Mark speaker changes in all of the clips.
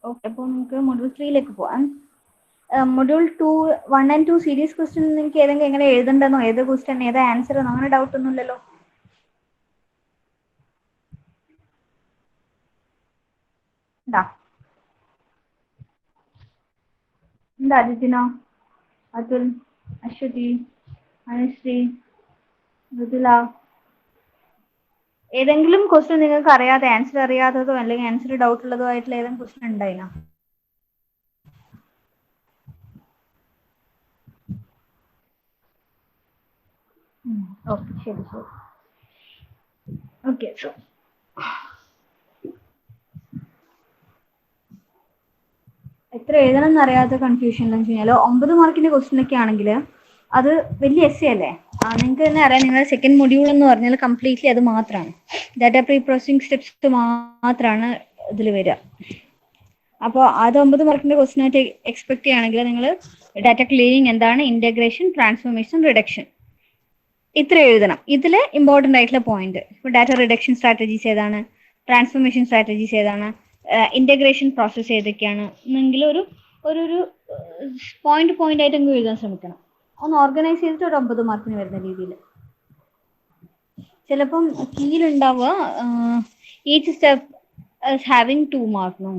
Speaker 1: Okay, അപ്പോൾ നമുക്ക് module 3യിലേക്ക് പോവാം. മൊഡ്യൂൾ 2 1 and 2 സീരീസ് ക്വസ്റ്റ്യൻ നിങ്ങൾക്ക് ഏതെങ്കിലും എങ്ങനെ എഴുതണ്ടെന്നോ ഏത് ക്വസ്റ്റ്യൻ ഏത് ആൻസർ അങ്ങനെ ഡൗട്ട് ഒന്നും ഇല്ലല്ലോ? എന്താ അജിത്തിനോ, അതുൽ, അശ്വതി, അനുശ്രീ, മൃദുല, ഏതെങ്കിലും ക്വസ്റ്റ്യൻ നിങ്ങൾക്ക് അറിയാതെ ആൻസർ അറിയാത്തതോ അല്ലെങ്കിൽ ആൻസർ ഡൗട്ട് ഉള്ളതോ ആയിട്ടുള്ള ഏതെങ്കിലും ക്വസ്റ്റ്യൻ ഉണ്ടായിനോ? ഓക്കെ, ശരി ശരി. ഓക്കെ, സോ എത്ര എഴുതണം എന്നറിയാത്ത കൺഫ്യൂഷൻ എന്ന് വെച്ച് കഴിഞ്ഞാൽ 9 മാർക്കിന്റെ ക്വസ്റ്റ്യൻ ഒക്കെ ആണെങ്കിൽ അത് വലിയ എസ് അല്ലേ? നിങ്ങൾക്ക് തന്നെ അറിയാം, നിങ്ങളുടെ സെക്കൻഡ് മൊഡ്യൂൾ എന്ന് പറഞ്ഞാൽ കംപ്ലീറ്റ്ലി അത് മാത്രമാണ്, ഡാറ്റ പ്രീ പ്രോസസിംഗ് സ്റ്റെപ്സ് മാത്രമാണ് ഇതിൽ വരിക. അപ്പോൾ അത് 9 മാർക്കിന്റെ ക്വസ്റ്റ്യൻ ആയിട്ട് എക്സ്പെക്ട് ചെയ്യുകയാണെങ്കിൽ നിങ്ങൾ ഡാറ്റ ക്ലീനിങ് എന്താണ്, ഇന്റഗ്രേഷൻ, ട്രാൻസ്ഫോർമേഷൻ, റിഡക്ഷൻ ഇത്ര എഴുതണം. ഇതിൽ ഇമ്പോർട്ടൻ്റ് ആയിട്ടുള്ള പോയിന്റ് ഇപ്പോൾ ഡാറ്റ റിഡക്ഷൻ സ്ട്രാറ്റജീസ് ഏതാണ്, ട്രാൻസ്ഫോർമേഷൻ സ്ട്രാറ്റജീസ് ഏതാണ്, ഇന്റഗ്രേഷൻ പ്രോസസ്സ് ഏതൊക്കെയാണ് എന്നെങ്കിൽ ഒരു പോയിന്റ് ആയിട്ട് എങ്കിലും എഴുതാൻ ശ്രമിക്കണം. ഒന്ന് ഓർഗനൈസ് ചെയ്തിട്ട് ഒരു 9 മാർക്കിന് വരുന്ന രീതിയിൽ. ചിലപ്പം കീഴിലുണ്ടാവുക each step having 2 mark,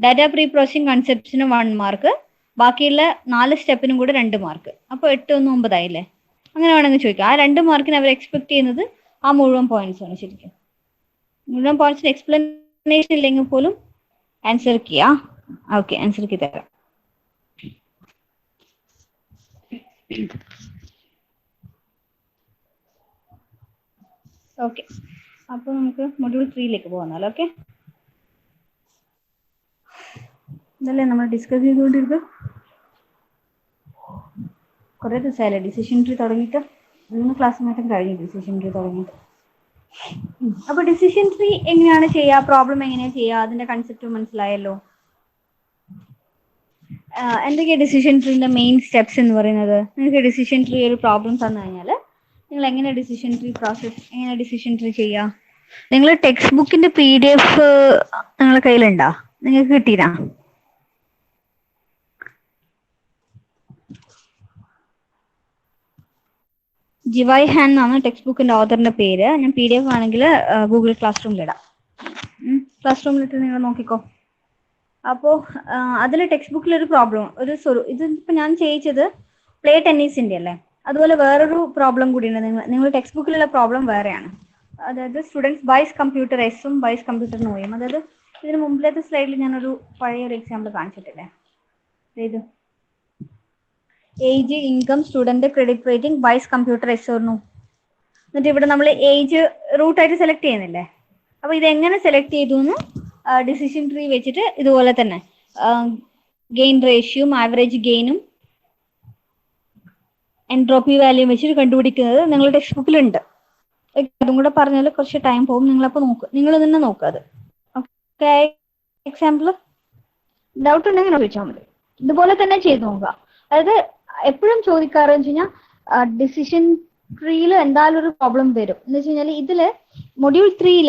Speaker 1: data preprocessing കൺസെപ്റ്റ്സിന് 1 മാർക്ക്, ബാക്കിയുള്ള 4 സ്റ്റെപ്പിനും കൂടെ 2 മാർക്ക്. അപ്പോൾ 8 1 9 ആയില്ലേ? അങ്ങനെ വേണമെങ്കിൽ ചോദിക്കാം. ആ 2 മാർക്കിന് അവർ എക്സ്പെക്ട് ചെയ്യുന്നത് ആ മുഴുവൻ പോയിന്റ്സ് ആണ്. ശരിക്കും മുഴുവൻ പോയിന്റ്സിന് എക്സ്പ്ലനേഷൻ ഇല്ലെങ്കിൽ പോലും ആൻസർ ചെയ്യാ. ഓക്കെ, ആൻസർ കീ തരാം. ഓക്കെ, അപ്പോൾ നമുക്ക് മൊഡ്യൂൾ 3യിലേക്ക് പോകാമല്ലോ. ഓക്കെ, ഇതല്ലേ നമ്മൾ ഡിസ്കസ് ചെയ്തുകൊണ്ടിരുന്നത്? കുറേ ദിവസമായില്ലേ ഡിസിഷൻ ട്രീ തുടങ്ങിയിട്ട്? 3 ക്ലാസ്സുമായിട്ടും കഴിഞ്ഞു ഡിസിഷൻ ട്രീ തുടങ്ങിയിട്ട്. അപ്പോൾ ഡിസിഷൻ ട്രീ എങ്ങനെയാണ് ചെയ്യുക, പ്രോബ്ലം എങ്ങനെയാണ് ചെയ്യുക, അതിന്റെ കൺസെപ്റ്റ് മനസ്സിലായല്ലോ. എന്തൊക്കെയാണ് ഡിസിഷൻ ട്രീന്റെ മെയിൻ സ്റ്റെപ്സ് എന്ന് പറയുന്നത്? നിങ്ങൾക്ക് ഡിസിഷൻ ട്രീ ഒരു പ്രോബ്ലം തന്നു കഴിഞ്ഞാൽ നിങ്ങൾ എങ്ങനെ ഡിസിഷൻ ട്രീ പ്രോസസ്, എങ്ങനെ ഡിസിഷൻ ട്രീ ചെയ്യുക? നിങ്ങൾ ടെക്സ്റ്റ് ബുക്കിന്റെ PDF നിങ്ങളുടെ കയ്യിലുണ്ടോ? നിങ്ങൾക്ക് കിട്ടിയിരാ? ജിവായ് ഹാൻ എന്നാണ് ടെക്സ്റ്റ് ബുക്കിന്റെ ഓതറിന്റെ പേര്. ഞാൻ PDF ആണെങ്കിൽ ഗൂഗിൾ ക്ലാസ് റൂമിലിടാം. ക്ലാസ് റൂമിലിട്ട് നിങ്ങൾ നോക്കിക്കോ. അപ്പോൾ അതിൽ ടെക്സ്റ്റ് ബുക്കിൽ ഒരു പ്രോബ്ലം, ഇതിപ്പോൾ ഞാൻ ചെയ്യിച്ചത് പ്ലേ ടെന്നീസിന്റെ അല്ലേ, അതുപോലെ വേറൊരു പ്രോബ്ലം കൂടിയുണ്ട്. നിങ്ങൾ ടെക്സ്റ്റ് ബുക്കിലുള്ള പ്രോബ്ലം വേറെയാണ്. അതായത് സ്റ്റുഡൻസ് ബൈസ് കമ്പ്യൂട്ടർ എസും ബൈസ് കമ്പ്യൂട്ടർ നോയും. അതായത് ഇതിന് മുമ്പിലത്തെ സ്ലൈഡിൽ ഞാനൊരു പഴയൊരു എക്സാമ്പിൾ കാണിച്ചിട്ടില്ലേ, ഇത് age, income, student, credit rating, buys computer yes or no. എന്നിട്ട് ഇവിടെ നമ്മൾ ഏജ് റൂട്ടായിട്ട് സെലക്ട് ചെയ്യുന്നില്ലേ? അപ്പോൾ ഇതെങ്ങനെ സെലക്ട് ചെയ്തു എന്ന് ഡിസിഷൻ ട്രീ വെച്ചിട്ട് ഇതുപോലെ തന്നെ ഗെയിൻ റേഷ്യോയും ആവറേജ് ഗെയിനും എൻട്രോപ്പി വാല്യൂം വെച്ചിട്ട് കണ്ടുപിടിക്കുന്നത് നിങ്ങളുടെ ടെക്സ്റ്റ് ബുക്കിലുണ്ട്. അതും കൂടെ പറഞ്ഞാൽ കുറച്ച് ടൈം പോകും. നിങ്ങളപ്പോൾ നോക്കുക, നിങ്ങൾ തന്നെ നോക്കുക അത്. ഓക്കെ, എക്സാമ്പിൾ ഡൗട്ട് ഉണ്ടെങ്കിൽ ചോദിച്ചാൽ മതി. ഇതുപോലെ തന്നെ ചെയ്ത് നോക്കുക. അതായത് എപ്പോഴും ചോദിക്കാറെന്ന് വെച്ച് കഴിഞ്ഞാൽ ഡിസിഷൻ ട്രീയിൽ എന്തായാലും ഒരു പ്രോബ്ലം വരും. എന്ന് വെച്ച് കഴിഞ്ഞാൽ ഇതില് മൊഡ്യൂൾ 3യിൽ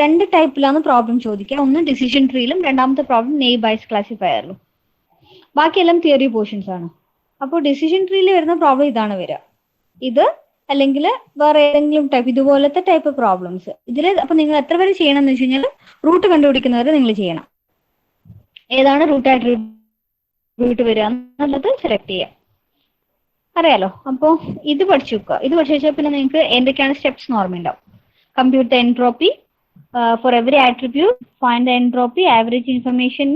Speaker 1: രണ്ട് ടൈപ്പിലാണ് പ്രോബ്ലം ചോദിക്കുക. ഒന്ന് ഡിസിഷൻ ട്രീയിലും രണ്ടാമത്തെ പ്രോബ്ലം നെയ് ബൈസ് ക്ലാസിഫയറിലും. ബാക്കിയെല്ലാം തിയറി പോർഷൻസ് ആണ്. അപ്പോൾ ഡിസിഷൻ ട്രീയിൽ വരുന്ന പ്രോബ്ലം ഇതാണ് വരിക. ഇത് അല്ലെങ്കിൽ വേറെ ഏതെങ്കിലും ടൈപ്പ് ഇതുപോലത്തെ ടൈപ്പ് പ്രോബ്ലംസ് ഇതിൽ. അപ്പൊ നിങ്ങൾ എത്ര പേര് ചെയ്യണം എന്ന് വെച്ച് കഴിഞ്ഞാൽ റൂട്ട് കണ്ടുപിടിക്കുന്നവരെ നിങ്ങൾ ചെയ്യണം. ഏതാണ് റൂട്ട് ആട്രിബ്യൂട്ട് വരിക എന്നുള്ളത് സെലക്ട് ചെയ്യാം. അറിയാലോ? അപ്പോൾ ഇത് പഠിച്ചു വെക്കുക. ഇത് പഠിച്ചു വെച്ചാൽ പിന്നെ നിങ്ങൾക്ക് എന്തൊക്കെയാണ് സ്റ്റെപ്സ് ഓർമ്മയുണ്ടാവും. Compute entropy for every attribute, find the entropy, average information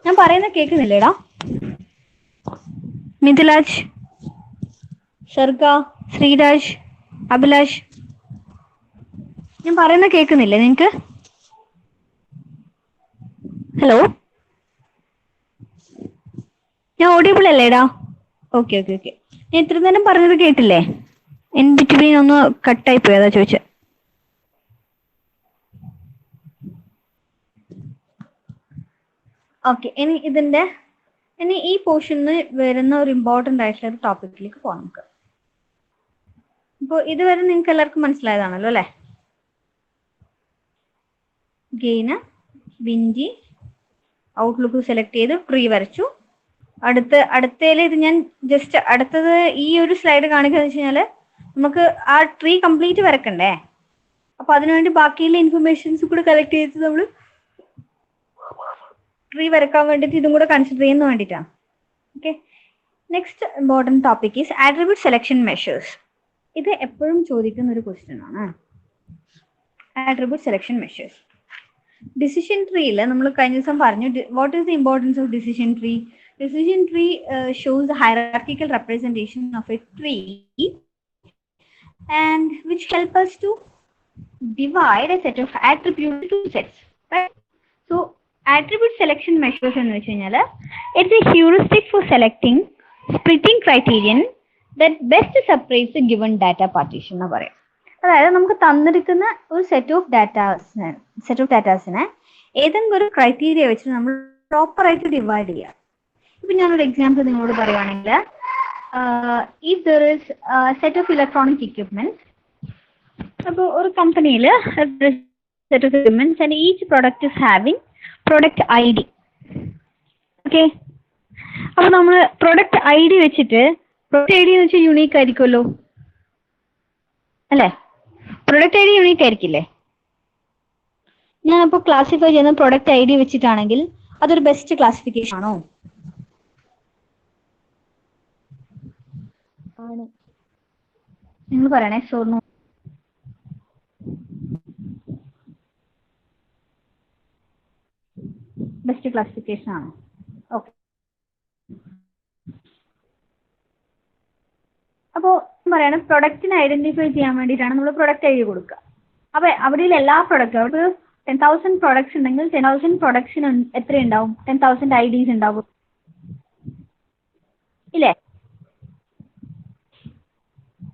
Speaker 1: ഞാൻ പറയുന്നത് കേൾക്കുന്നില്ലേടാ? മിഥിലാജ്, സർഗ, ശ്രീരാജ്, അഭിലാഷ്, ഞാൻ പറയുന്നത് കേൾക്കുന്നില്ലേ നിങ്ങൾക്ക്? ഹലോ, ഞാൻ ഓഡിയബിൾ അല്ലേടാ? Okay okay okay. ഞാൻ ഇത്ര നേരം പറഞ്ഞത് കേട്ടില്ലേ? ഇൻ ബിറ്റ്വീൻ ഒന്ന് കട്ടായി പോയി, അതാ ചോദിച്ചത്. ഓക്കെ, ഇനി ഈ പോർഷനിൽ വരുന്ന ഒരു ഇമ്പോർട്ടൻ്റ് ആയിട്ടുള്ള ഒരു ടോപ്പിക്കിലേക്ക് പോകാം നമുക്ക്. ഇപ്പോൾ ഇതുവരെ നിങ്ങൾക്ക് എല്ലാവർക്കും മനസ്സിലായതാണല്ലോ അല്ലേ? ഗെയിന്, വിൻഡി, ഔട്ട്ലുക്ക് സെലക്ട് ചെയ്ത് ട്രീ വരച്ചു. അടുത്തതിൽ ഇത് ഞാൻ ജസ്റ്റ് അടുത്തത് ഈ ഒരു സ്ലൈഡ് കാണിക്കാന്ന് വെച്ച് കഴിഞ്ഞാൽ നമുക്ക് ആ ട്രീ കംപ്ലീറ്റ് വരക്കണ്ടേ? അപ്പൊ അതിനുവേണ്ടി ബാക്കിയുള്ള ഇൻഫർമേഷൻസ് കൂടെ കളക്ട് ചെയ്ത് നമ്മൾ ട്രീ വരക്കാൻ വേണ്ടിയിട്ട് ഇതും കൂടെ കൺസിഡർ ചെയ്യുന്ന വേണ്ടിയിട്ടാണ്. Okay, next important topic is attribute selection measures. ഇത് എപ്പോഴും ചോദിക്കുന്ന ഒരു ക്വസ്റ്റ്യൻ ആണ്. Attribute selection measures. ഡിസിഷൻ ട്രീയിൽ നമ്മൾ കഴിഞ്ഞ ദിവസം പറഞ്ഞു, what is the importance of decision tree? Decision tree shows the hierarchical representation of a tree and which help us to divide a set of attributes into sets, right? So attribute selection measures എന്ന് വെച്ച് കഴിഞ്ഞാൽ it's a heuristic for selecting splitting criterion that best separates the given data partition എന്ന് പറയാം. അതായത് നമുക്ക് തന്നിരിക്കുന്ന ഒരു set of ഡാറ്റാസിനെ ഏതെങ്കിലും ഒരു ക്രൈറ്റീരിയ വെച്ച് നമ്മൾ പ്രോപ്പറായിട്ട് ഡിവൈഡ് ചെയ്യുക. ഇപ്പൊ ഞാനൊരു എക്സാമ്പിൾ നിങ്ങളോട് പറയുവാണെങ്കിൽ, if there is a set of electronic equipment, അപ്പോൾ ഒരു കമ്പനിയിൽ set of equipments and each product is having product ID. Okay, അപ്പൊ നമ്മൾ പ്രൊഡക്റ്റ് ഐ ഡി വെച്ചിട്ട്, പ്രൊഡക്റ്റ് ഐ ഡി എന്ന് വെച്ചാൽ യുണീക്ക് ആയിരിക്കുമല്ലോ അല്ലേ? പ്രൊഡക്റ്റ് ഐ ഡി യുണീക്ക് ആയിരിക്കില്ലേ? ഞാനിപ്പോൾ ക്ലാസിഫൈ ചെയ്യുന്ന പ്രൊഡക്റ്റ് ഐ ഡി വെച്ചിട്ടാണെങ്കിൽ അതൊരു ബെസ്റ്റ് ക്ലാസിഫിക്കേഷൻ ആണോ? ആണ്. നിങ്ങൾ പറയണേ, സോർണോ? ബെസ്റ്റ് ക്ലാസിഫിക്കേഷൻ ആണോ? ഓക്കെ. അപ്പോൾ പറയണം, പ്രൊഡക്റ്റിനെ ഐഡന്റിഫൈ ചെയ്യാൻ വേണ്ടിയിട്ടാണ് നമ്മൾ പ്രൊഡക്റ്റ് ഐ ഡി കൊടുക്കുക. അപ്പൊ അവിടെയുള്ള എല്ലാ പ്രൊഡക്റ്റും, അവിടെ 10,000 പ്രൊഡക്ട്സ് ഉണ്ടെങ്കിൽ 10,000 പ്രൊഡക്ട്സിന് എത്ര ഉണ്ടാവും? 10,000 IDs ഉണ്ടാവും ഇല്ലേ?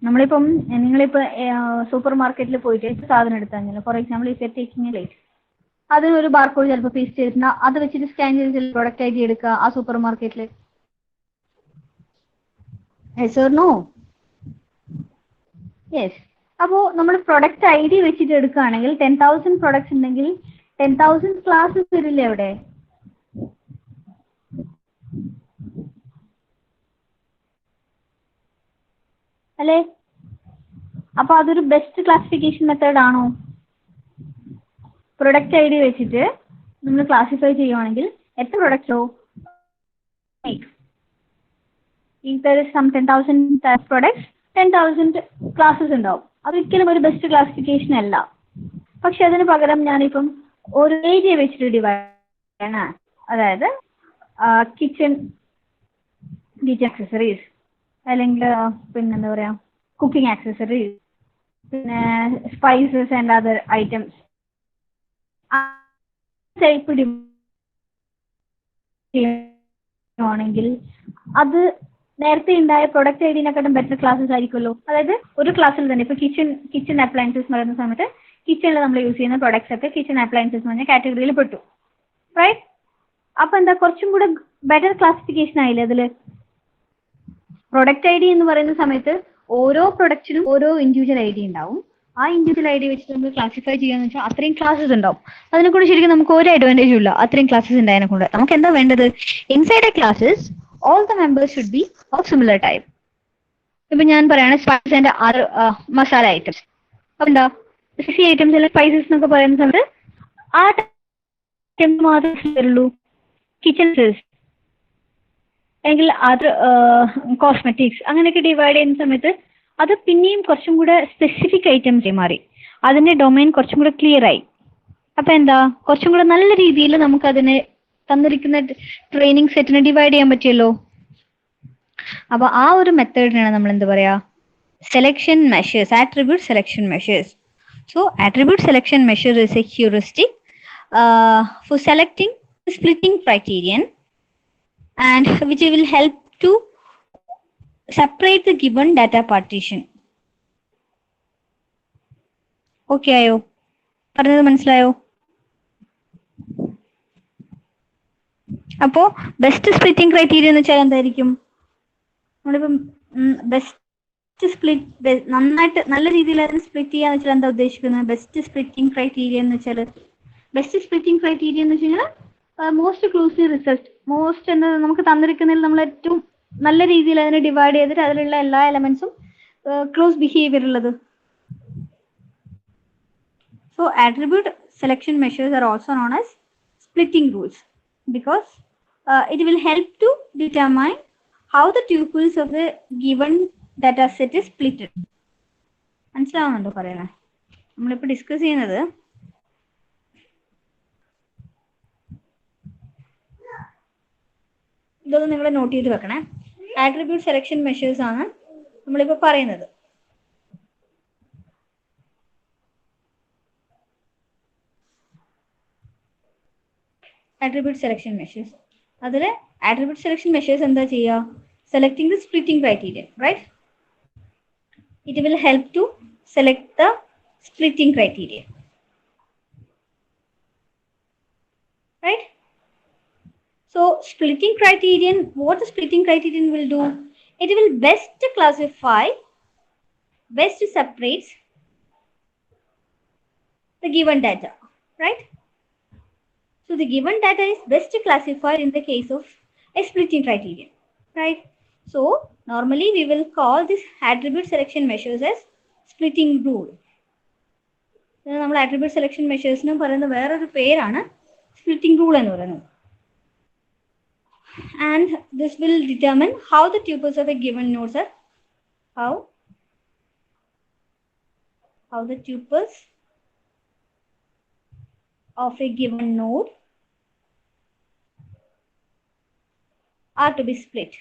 Speaker 1: നമ്മളിപ്പം നിങ്ങളിപ്പോ സൂപ്പർ മാർക്കറ്റിൽ പോയിട്ട് സാധനം എടുത്താൽ, for example if you are taking A light, അതിനൊരു ബാർകോഡ് ചിലപ്പോൾ പേസ്റ്റ് ചെയ്തിട്ട് അത് വെച്ചിട്ട് സ്കാൻ ചെയ്ത് പ്രൊഡക്റ്റ് ഐ ഡി എടുക്കുക ആ സൂപ്പർ മാർക്കറ്റിൽ. Yes or no? യെസ്. അപ്പോൾ നമ്മൾ പ്രൊഡക്റ്റ് ഐ ഡി വെച്ചിട്ട് എടുക്കുകയാണെങ്കിൽ 10,000 പ്രൊഡക്ട്സ് ഉണ്ടെങ്കിൽ 10,000 ക്ലാസ്സസ് വരില്ലേ അവിടെ? അല്ലേ? അപ്പൊ അതൊരു ബെസ്റ്റ് ക്ലാസിഫിക്കേഷൻ മെത്തേഡ് ആണോ? പ്രൊഡക്റ്റ് ഐ ഡി വെച്ചിട്ട് നമ്മൾ ക്ലാസിഫൈ ചെയ്യുവാണെങ്കിൽ എത്ര പ്രൊഡക്റ്റോ, if there is some 10,000 products, 10,000 classes ഉണ്ടാവും. അതൊരിക്കലും ഒരു ബെസ്റ്റ് ക്ലാസിഫിക്കേഷൻ അല്ല. പക്ഷെ അതിന് പകരം ഞാനിപ്പം ഒരു ഏരിയ വെച്ചിട്ട് ഡിവൈഡ് ആണ്. അതായത് കിച്ചൺ ആക്സസറീസ്, അല്ലെങ്കിൽ പിന്നെന്താ പറയാ, കുക്കിംഗ് ആക്സസറീസ്, പിന്നെ spices and other items type ആണെങ്കിൽ അത് നേരത്തെ ഉണ്ടായ പ്രൊഡക്റ്റ് ഐ ഡിനെക്കാട്ടും ബെറ്റർ ക്ലാസ്സസ് ആയിരിക്കുമല്ലോ. അതായത് ഒരു ക്ലാസ്സിൽ തന്നെ ഇപ്പൊ കിച്ചൺ അപ്ലയൻസസ് എന്ന് പറയുന്ന സമയത്ത് കിച്ചണിൽ നമ്മൾ യൂസ് ചെയ്യുന്ന പ്രൊഡക്ട്സ് ഒക്കെ കിച്ചൺ അപ്ലയൻസസ് എന്ന് പറഞ്ഞ കാറ്റഗറിയിൽ പെട്ടു, റൈറ്റ്? അപ്പൊ എന്താ, കുറച്ചും കൂടെ ബെറ്റർ ക്ലാസിഫിക്കേഷൻ ആയില്ലേ അതില്? പ്രൊഡക്റ്റ് ഐ ഡി എന്ന് പറയുന്ന സമയത്ത് ഓരോ പ്രൊഡക്റ്റിനും ഓരോ ഇൻഡിവിജ്വൽ ഐ ഡി ഉണ്ടാവും. ആ ഇൻഡിവിജ്വൽ ഐ ഡി വെച്ചിട്ട് നമ്മൾ ക്ലാസിഫൈ ചെയ്യാന്ന് വെച്ചാൽ അത്രയും ക്ലാസ്സസ് ഉണ്ടാവും. അതിനെ കൊണ്ട് ശരിക്കും നമുക്ക് ഒരു അഡ്വാൻറ്റേജും ഇല്ല. അത്രയും ക്ലാസ്സസ് ഉണ്ടായതിനെ കൊണ്ട് നമുക്ക് എന്താ വേണ്ടത്? Inside A classes all the members should be of similar type. ഇപ്പൊ ഞാൻ പറയാണ് spices and other masala items. അപ്പൊ എന്താ, സ്പൈസി ഐറ്റംസ് അല്ലെങ്കിൽ സ്പൈസസ് എന്നൊക്കെ പറയുന്ന സമയത്ത് ആ ടൈം മാത്രമേ വരുള്ളൂ. കിച്ചൺസസ് അല്ലെങ്കിൽ അതർ കോസ്മെറ്റിക്സ് അങ്ങനെയൊക്കെ ഡിവൈഡ് ചെയ്യുന്ന സമയത്ത് അത് പിന്നെയും കുറച്ചും കൂടെ സ്പെസിഫിക് ഐറ്റംസ് മാറി. അതിന്റെ ഡൊമൈൻ കുറച്ചും കൂടെ ക്ലിയർ ആയി. അപ്പൊ എന്താ, കുറച്ചും കൂടെ നല്ല രീതിയിൽ നമുക്ക് അതിനെ തന്നിരിക്കുന്ന ട്രെയിനിങ് സെറ്റിനെ ഡിവൈഡ് ചെയ്യാൻ പറ്റിയല്ലോ. അപ്പൊ ആ ഒരു മെത്തേഡിനാണ് നമ്മൾ എന്താ പറയാ, selection measures, attribute selection measures. So attribute selection measure is A heuristic for selecting splitting criterion and which will help to separate the given data partition. Okay ആയോ? പറഞ്ഞത് മനസ്സിലായോ? അപ്പോ ബെസ്റ്റ് സ്പ്ലിറ്റിംഗ് ക്രൈറ്റീരിയ എന്ന് വെച്ചാൽ എന്തായിരിക്കും? നമ്മളിപ്പം ബെസ്റ്റ് സ്പ്ലിറ്റ് നന്നായിട്ട് നല്ല രീതിയിൽ അതിന് സ്പ്ലിറ്റ് ചെയ്യാന്ന് വെച്ചാൽ എന്താ ഉദ്ദേശിക്കുന്നത്? ബെസ്റ്റ് സ്പ്ലിറ്റിംഗ് ക്രൈറ്റീരിയ എന്ന് വെച്ചാൽ ബെസ്റ്റ് സ്പ്ലിറ്റിംഗ് ക്രൈറ്റീരിയ എന്ന് വെച്ച് കഴിഞ്ഞാൽ മോസ്റ്റ് ക്ലൂസീവ് റിസൾട്ട്. മോസ്റ്റ് എന്നത് നമുക്ക് തന്നിരിക്കുന്നതിൽ നമ്മൾ ഏറ്റവും നല്ല രീതിയിൽ അതിനെ ഡിവൈഡ് ചെയ്തിട്ട് അതിലുള്ള എല്ലാ എലമെന്റ്സും ക്ലോസ് ബിഹേവിയർ ഉള്ളത്. So attribute selection measures are also known as splitting rules because it will help to determine how the tuples of the given data set is splitted. മനസ്സിലാവുന്നുണ്ടോ പറയുന്നത്? നമ്മളിപ്പോൾ ഡിസ്കസ് ചെയ്യുന്നത് ഇതൊന്ന് നിങ്ങൾ നോട്ട് ചെയ്ത് വെക്കണേ. ആട്രിബ്യൂട്ട് സെലക്ഷൻ മെഷേഴ്സ് ആണ് നമ്മളിപ്പോൾ പറയുന്നത്. attribute selection measures. അതിൽ attribute selection measures എന്താ ചെയ്യുക? Selecting the splitting criterion, right? It will help to select the splitting criterion, right? So splitting criterion, what the splitting criterion will do? It will best classify, best separates the given data, right? So the given data is best classified in the case of a splitting criterion, right? So normally we will call this attribute selection measures as splitting rule. നമ്മൾ attribute selection measures ന് പറയുന്ന വേറൊരു പേരാണ് splitting rule എന്ന് പറയുന്നത്. And this will determine how the tuples of a given nodes are how the tuples of a given node are to be split.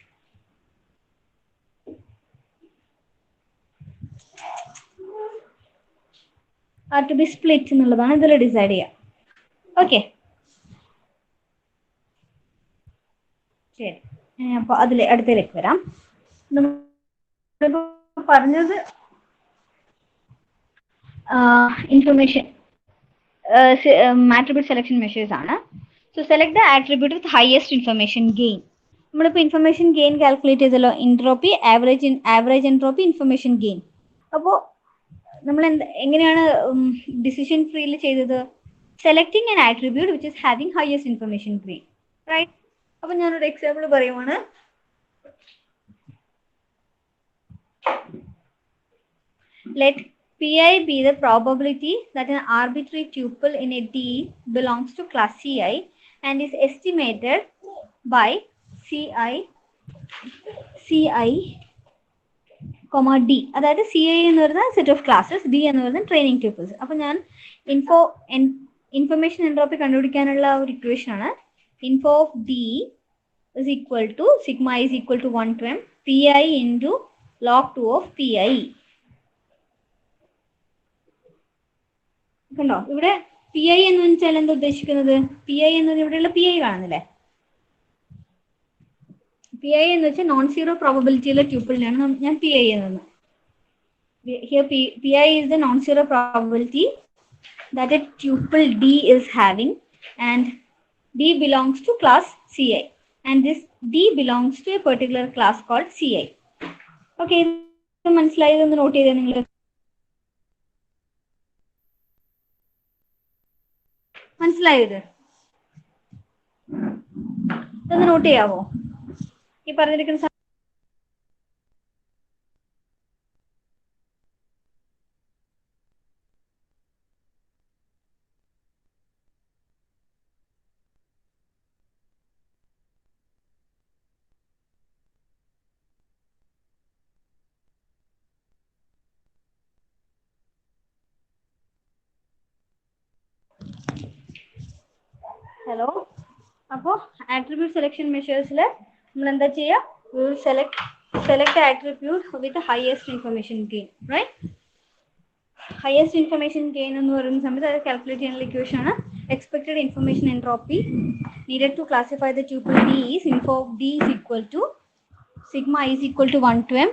Speaker 1: Are to be split എന്നുള്ളതാണ് ഇതിൽ decide ചെയ്യുക. Okay, ശരി. അപ്പോൾ അതിൽ അടുത്തതിലേക്ക് വരാം. പറഞ്ഞത് ഇൻഫർമേഷൻ attribute selection measures ആണ്. So select the attribute with highest information gain. നമ്മളിപ്പോൾ ഇൻഫർമേഷൻ ഗെയിൻ കാൽക്കുലേറ്റ് ചെയ്തല്ലോ, entropy, average entropy, information gain. അപ്പോൾ നമ്മൾ എങ്ങനെയാണ് ഡിസിഷൻ ട്രീയിൽ ചെയ്തത്? Selecting an attribute which is having highest information gain, right? അപ്പോൾ ഞാനൊരു എക്സാമ്പിൾ പറയുവാണ്. Let Pi be the probability that an arbitrary tuple in a D belongs to class Ci and is estimated by Ci, D. അതായത് Ci എന്ന് പറയുന്ന set of classes, D എന്ന് പറയുന്ന training tuples. അപ്പോൾ ഞാൻ ഇൻഫർമേഷൻ എൻട്രോപ്പി കണ്ടുപിടിക്കാനുള്ള ഒരു equation ആണ്. Info of D is equal to sigma is equal to 1 to m Pi into log 2 of Pi. കണ്ടോ, ഇവിടെ പി ഐ എന്ന് വെച്ചാൽ എന്താ ഉദ്ദേശിക്കുന്നത്? പി ഐ എന്നത് ഇവിടെയുള്ള പി ഐ കാണുന്നില്ലേ? പി ഐ എന്ന് വെച്ചാൽ നോൺ സീറോ പ്രോബബിലിറ്റിയിലെ ട്യൂപ്പിളിനാണ് ഞാൻ പി ഐ എന്നത്. Here Pi is the non-zero probability that a tuple D is having, and D belongs to class Ci, and this D belongs to a particular class called Ci. Okay, ഇത് മനസ്സിലായതെന്ന് not ചെയ്തേ നിങ്ങൾ. മനസ്സിലായോ? ഇതൊന്ന് not ചെയ്യാവോ? ഈ പറഞ്ഞിരിക്കുന്ന hello. അപ്പോൾ attribute selection മെഷേഴ്സിൽ നമ്മൾ എന്താ ചെയ്യുക? We will select the attribute with the highest information gain, right? Highest information gain എന്ന് പറയുന്ന സമയത്ത് അത് കാൽക്കുലേറ്റ് ചെയ്യാനുള്ള ഇക്വേഷൻ ആണ് expected information entropy needed to classify the tuple D is info of D is equal to sigma I is equal to 1 to m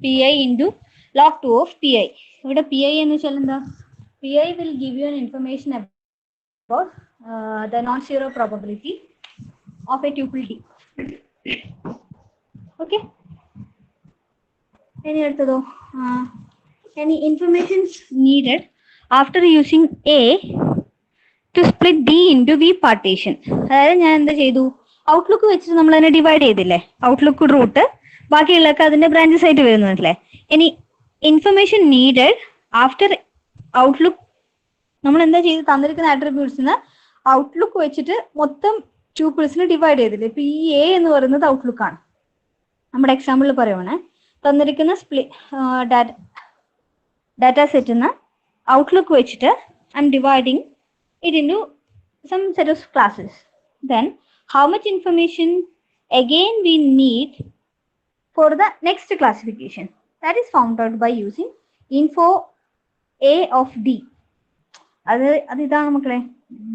Speaker 1: pi into log 2 of pi. ഇവിടെ pi എന്ന് വെച്ചാൽ എന്താ? pi will give you an information about the non-zero probability of a tuple D. Okay. Any information needed after using A to split D into V partition. അതായത് ഞാൻ എന്താ ചെയ്തു, outlook വെച്ചിട്ട് നമ്മൾ അതിനെ ഡിവൈഡ് ചെയ്തില്ലേ, ഔട്ട്ലുക്ക് റൂട്ട് ബാക്കിയുള്ളതൊക്കെ അതിന്റെ ബ്രാഞ്ചസ് ആയിട്ട് വരുന്നതല്ലേ. ഇനി ഇൻഫർമേഷൻ നീഡഡ് ആഫ്റ്റർ ഔട്ട്ലുക്ക് നമ്മൾ എന്താ ചെയ്ത് തന്നിരിക്കുന്ന ആട്രിബ്യൂട്ട്സിന് ഔട്ട്ലുക്ക് വെച്ചിട്ട് മൊത്തം ട്യൂപ്പിൾസിന് ഡിവൈഡ് ചെയ്തില്ലേ. ഇപ്പൊ ഈ എ എന്ന് പറയുന്നത് ഔട്ട്ലുക്ക് ആണ്. നമ്മുടെ എക്സാമ്പിളിൽ പറയുവാണ്, തന്നിരിക്കുന്ന ഡാറ്റ സെറ്റിന്ന് ഔട്ട്ലുക്ക് വെച്ചിട്ട് I M dividing it into some set of classes. Then how much information again we need for the next classification, that is found out by using info A of D. അത് ഇതാണ് മക്കളെ,